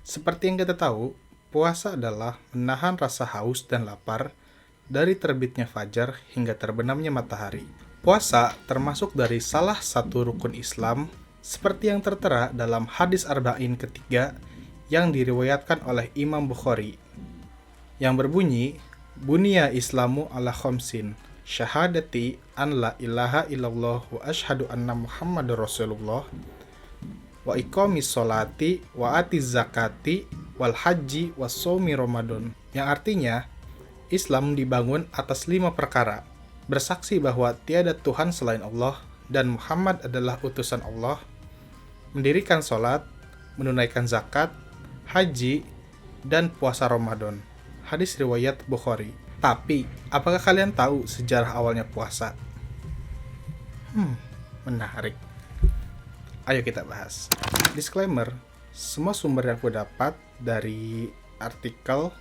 Seperti yang kita tahu, puasa adalah menahan rasa haus dan lapar dari terbitnya fajar hingga terbenamnya matahari. Puasa termasuk dari salah satu rukun Islam seperti yang tertera dalam hadis Arba'in ketiga yang diriwayatkan oleh Imam Bukhari yang berbunyi, Bunia Islamu ala khomsin, syahadati an la ilaha illallah wa ashhadu anna Muhammadur Rasulullah wa iqamis sholati wa atiz zakati wal haji wa shaumi Ramadan, yang artinya Islam dibangun atas 5 perkara: bersaksi bahwa tiada Tuhan selain Allah dan Muhammad adalah utusan Allah, mendirikan sholat, menunaikan zakat, haji, dan puasa Ramadan. Hadis riwayat Bukhari. Tapi, apakah kalian tahu sejarah awalnya puasa? Menarik. Ayo kita bahas. Disclaimer, semua sumber yang aku dapat dari artikel,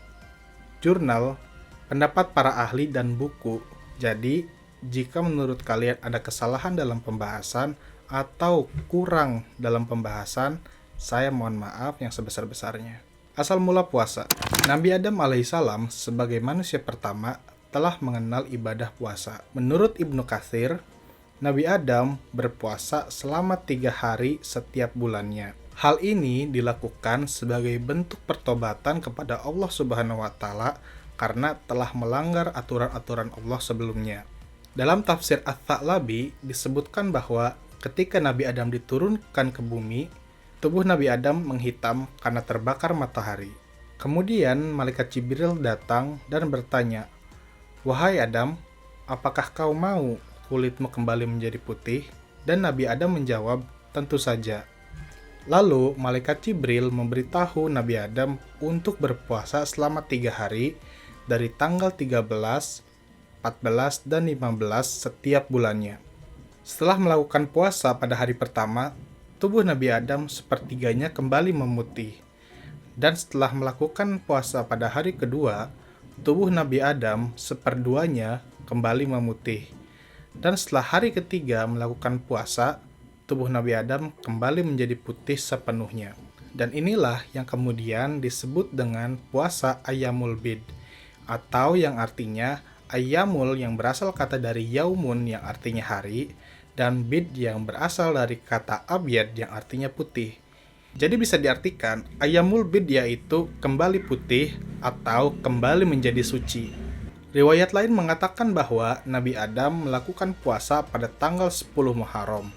jurnal, pendapat para ahli, dan buku. Jadi, jika menurut kalian ada kesalahan dalam pembahasan atau kurang dalam pembahasan, saya mohon maaf yang sebesar-besarnya. Asal mula puasa. Nabi Adam alaihissalam sebagai manusia pertama telah mengenal ibadah puasa. Menurut Ibnu Katsir, Nabi Adam berpuasa selama 3 hari setiap bulannya. Hal ini dilakukan sebagai bentuk pertobatan kepada Allah Subhanahu wa Ta'ala karena telah melanggar aturan-aturan Allah sebelumnya. Dalam tafsir Ats-Tsalabi disebutkan bahwa ketika Nabi Adam diturunkan ke bumi, tubuh Nabi Adam menghitam karena terbakar matahari. Kemudian malaikat Jibril datang dan bertanya, "Wahai Adam, apakah kau mau kulitmu kembali menjadi putih?" Dan Nabi Adam menjawab, "Tentu saja." Lalu malaikat Jibril memberitahu Nabi Adam untuk berpuasa selama 3 hari dari tanggal 13, 14, dan 15 setiap bulannya. Setelah melakukan puasa pada hari pertama, tubuh Nabi Adam sepertiganya kembali memutih. Dan setelah melakukan puasa pada hari kedua, tubuh Nabi Adam seperduanya kembali memutih. Dan setelah hari ketiga melakukan puasa, tubuh Nabi Adam kembali menjadi putih sepenuhnya. Dan inilah yang kemudian disebut dengan puasa Ayyamul Bid, atau yang artinya Ayyamul yang berasal kata dari Yaumun yang artinya hari, dan Bid yang berasal dari kata Abyad yang artinya putih. Jadi bisa diartikan, Ayyamul Bid yaitu kembali putih atau kembali menjadi suci. Riwayat lain mengatakan bahwa Nabi Adam melakukan puasa pada tanggal 10 Muharram.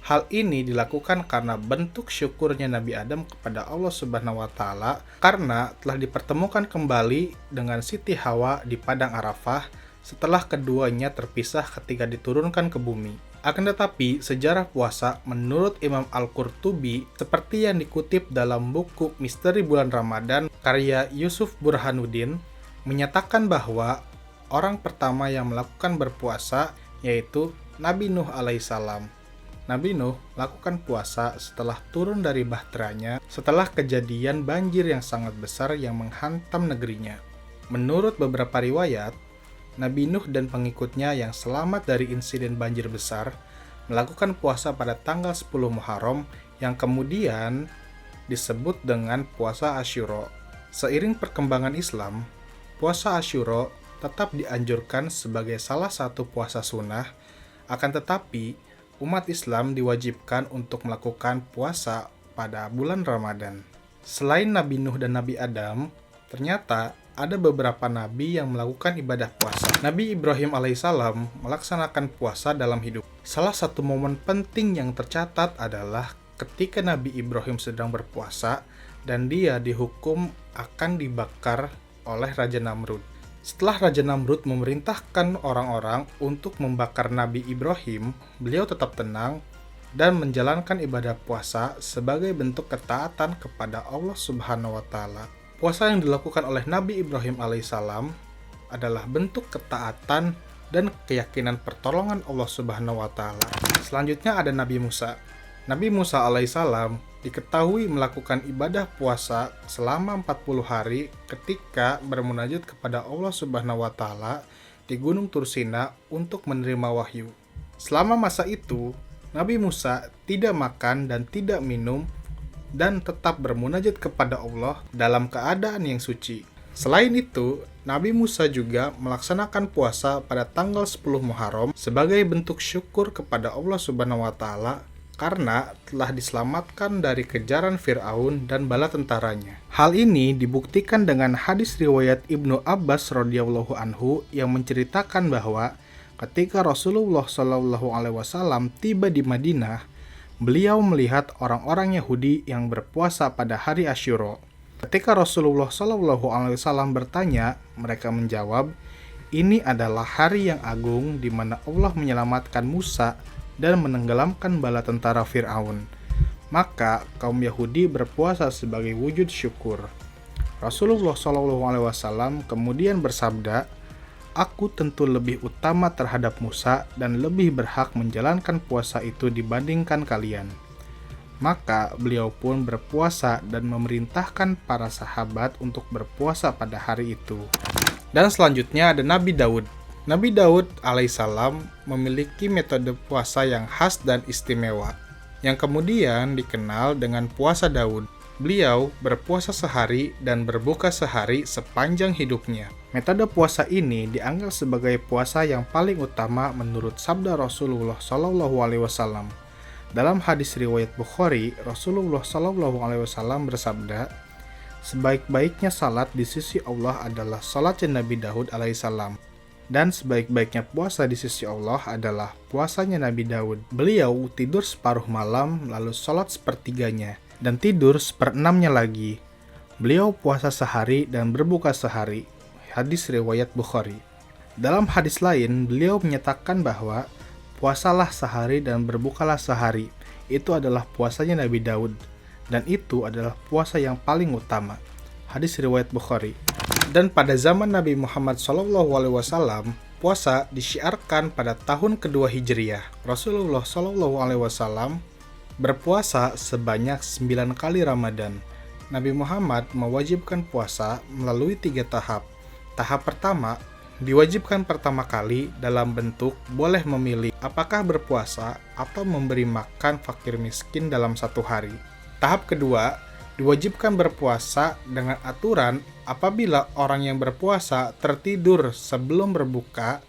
Hal ini dilakukan karena bentuk syukurnya Nabi Adam kepada Allah Subhanahu wa Ta'ala karena telah dipertemukan kembali dengan Siti Hawa di padang Arafah setelah keduanya terpisah ketika diturunkan ke bumi. Akan tetapi, sejarah puasa menurut Imam Al-Qurtubi seperti yang dikutip dalam buku Misteri Bulan Ramadan karya Yusuf Burhanuddin menyatakan bahwa orang pertama yang melakukan berpuasa yaitu Nabi Nuh alaihissalam. Nabi Nuh melakukan puasa setelah turun dari bahteranya setelah kejadian banjir yang sangat besar yang menghantam negerinya. Menurut beberapa riwayat, Nabi Nuh dan pengikutnya yang selamat dari insiden banjir besar melakukan puasa pada tanggal 10 Muharram yang kemudian disebut dengan puasa Asyura. Seiring perkembangan Islam, puasa Asyura tetap dianjurkan sebagai salah satu puasa sunnah, akan tetapi umat Islam diwajibkan untuk melakukan puasa pada bulan Ramadan. Selain Nabi Nuh dan Nabi Adam, ternyata ada beberapa nabi yang melakukan ibadah puasa. Nabi Ibrahim alaihissalam melaksanakan puasa dalam hidup. Salah satu momen penting yang tercatat adalah ketika Nabi Ibrahim sedang berpuasa dan dia dihukum akan dibakar oleh Raja Namrud. Setelah Raja Namrud memerintahkan orang-orang untuk membakar Nabi Ibrahim, beliau tetap tenang dan menjalankan ibadah puasa sebagai bentuk ketaatan kepada Allah Subhanahu wa Ta'ala. Puasa yang dilakukan oleh Nabi Ibrahim alaihissalam adalah bentuk ketaatan dan keyakinan pertolongan Allah Subhanahu wa Ta'ala. Selanjutnya ada Nabi Musa. Nabi Musa alaihissalam diketahui melakukan ibadah puasa selama 40 hari ketika bermunajat kepada Allah Subhanahu wa Ta'ala di Gunung Tursina untuk menerima wahyu. Selama masa itu, Nabi Musa tidak makan dan tidak minum dan tetap bermunajat kepada Allah dalam keadaan yang suci. Selain itu, Nabi Musa juga melaksanakan puasa pada tanggal 10 Muharram sebagai bentuk syukur kepada Allah Subhanahu wa taala karena telah diselamatkan dari kejaran Fir'aun dan bala tentaranya. Hal ini dibuktikan dengan hadis riwayat Ibnu Abbas radhiyallahu anhu yang menceritakan bahwa ketika Rasulullah Shallallahu alaihi wasallam tiba di Madinah, beliau melihat orang-orang Yahudi yang berpuasa pada hari Asyura. Ketika Rasulullah Shallallahu alaihi wasallam bertanya, mereka menjawab, "Ini adalah hari yang agung di mana Allah menyelamatkan Musa dan menenggelamkan bala tentara Fir'aun." Maka kaum Yahudi berpuasa sebagai wujud syukur. Rasulullah Shallallahu alaihi wasallam kemudian bersabda, "Aku tentu lebih utama terhadap Musa dan lebih berhak menjalankan puasa itu dibandingkan kalian." Maka beliau pun berpuasa dan memerintahkan para sahabat untuk berpuasa pada hari itu. Dan selanjutnya ada Nabi Daud. Nabi Daud alaihissalam memiliki metode puasa yang khas dan istimewa, yang kemudian dikenal dengan puasa Daud. Beliau berpuasa sehari dan berbuka sehari sepanjang hidupnya. Metode puasa ini dianggap sebagai puasa yang paling utama menurut sabda Rasulullah Shallallahu alaihi wasallam. Dalam hadis riwayat Bukhari, Rasulullah Shallallahu alaihi wasallam bersabda, "Sebaik-baiknya salat di sisi Allah adalah salatnya Nabi Daud alaihissalam. Dan sebaik-baiknya puasa di sisi Allah adalah puasanya Nabi Daud. Beliau tidur separuh malam, lalu salat sepertiganya, dan tidur seperenamnya lagi. Beliau puasa sehari dan berbuka sehari." Hadis riwayat Bukhari. Dalam hadis lain, beliau menyatakan bahwa puasalah sehari dan berbukalah sehari. Itu adalah puasanya Nabi Daud, dan itu adalah puasa yang paling utama. Hadis riwayat Bukhari. Dan pada zaman Nabi Muhammad SAW, puasa disyiarkan pada tahun kedua Hijriah. Rasulullah SAW berpuasa sebanyak 9 kali Ramadan. Nabi Muhammad mewajibkan puasa melalui 3 tahap. Tahap pertama, diwajibkan pertama kali dalam bentuk boleh memilih apakah berpuasa atau memberi makan fakir miskin dalam satu hari. Tahap kedua, diwajibkan berpuasa dengan aturan apabila orang yang berpuasa tertidur sebelum berbuka,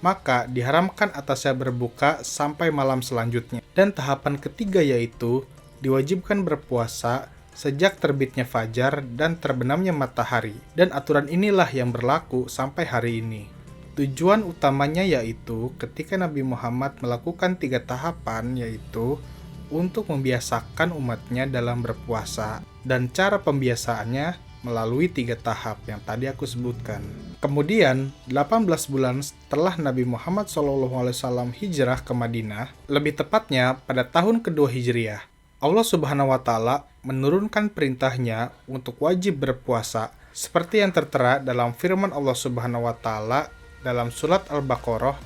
maka diharamkan atasnya berbuka sampai malam selanjutnya. Dan tahapan ketiga yaitu diwajibkan berpuasa sejak terbitnya fajar dan terbenamnya matahari. Dan aturan inilah yang berlaku sampai hari ini. Tujuan utamanya yaitu ketika Nabi Muhammad melakukan 3 tahapan, yaitu untuk membiasakan umatnya dalam berpuasa, dan cara pembiasaannya melalui 3 tahap yang tadi aku sebutkan. Kemudian, 18 bulan setelah Nabi Muhammad SAW hijrah ke Madinah, lebih tepatnya pada tahun kedua Hijriah, Allah Subhanahu wa taala menurunkan perintahnya untuk wajib berpuasa seperti yang tertera dalam firman Allah Subhanahu wa taala dalam surat Al-Baqarah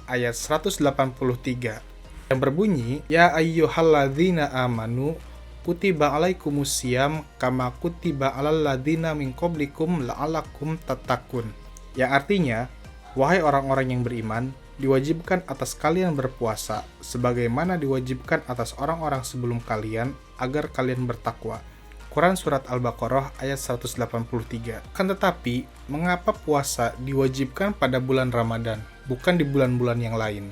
ayat 183 yang berbunyi, "Ya ayyuhalladzina amanu kutiba alaikumusiyam kama kutiba alal ladzina min qablikum la'allakum tattaqun." Yang artinya, wahai orang-orang yang beriman, diwajibkan atas kalian berpuasa sebagaimana diwajibkan atas orang-orang sebelum kalian agar kalian bertakwa. Quran Surat Al-Baqarah ayat 183. Kan tetapi, mengapa puasa diwajibkan pada bulan Ramadan, bukan di bulan-bulan yang lain?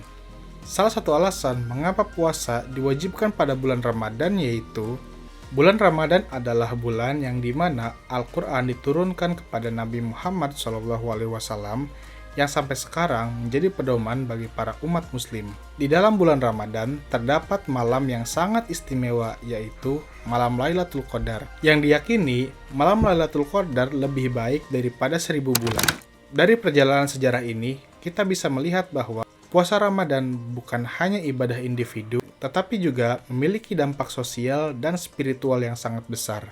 Salah satu alasan mengapa puasa diwajibkan pada bulan Ramadan yaitu bulan Ramadan adalah bulan yang dimana Al-Quran diturunkan kepada Nabi Muhammad SAW yang sampai sekarang menjadi pedoman bagi para umat muslim. Di dalam bulan Ramadan terdapat malam yang sangat istimewa yaitu malam Lailatul Qadar, yang diyakini malam Lailatul Qadar lebih baik daripada 1000 bulan. Dari perjalanan sejarah ini, kita bisa melihat bahwa puasa Ramadan bukan hanya ibadah individu, tetapi juga memiliki dampak sosial dan spiritual yang sangat besar.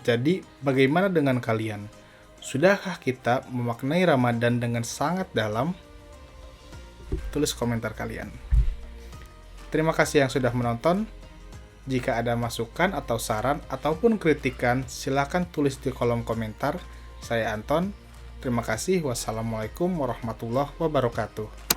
Jadi, bagaimana dengan kalian? Sudahkah kita memaknai Ramadan dengan sangat dalam? Tulis komentar kalian. Terima kasih yang sudah menonton. Jika ada masukan atau saran ataupun kritikan, silakan tulis di kolom komentar. Saya Anton. Terima kasih. Wassalamualaikum warahmatullahi wabarakatuh.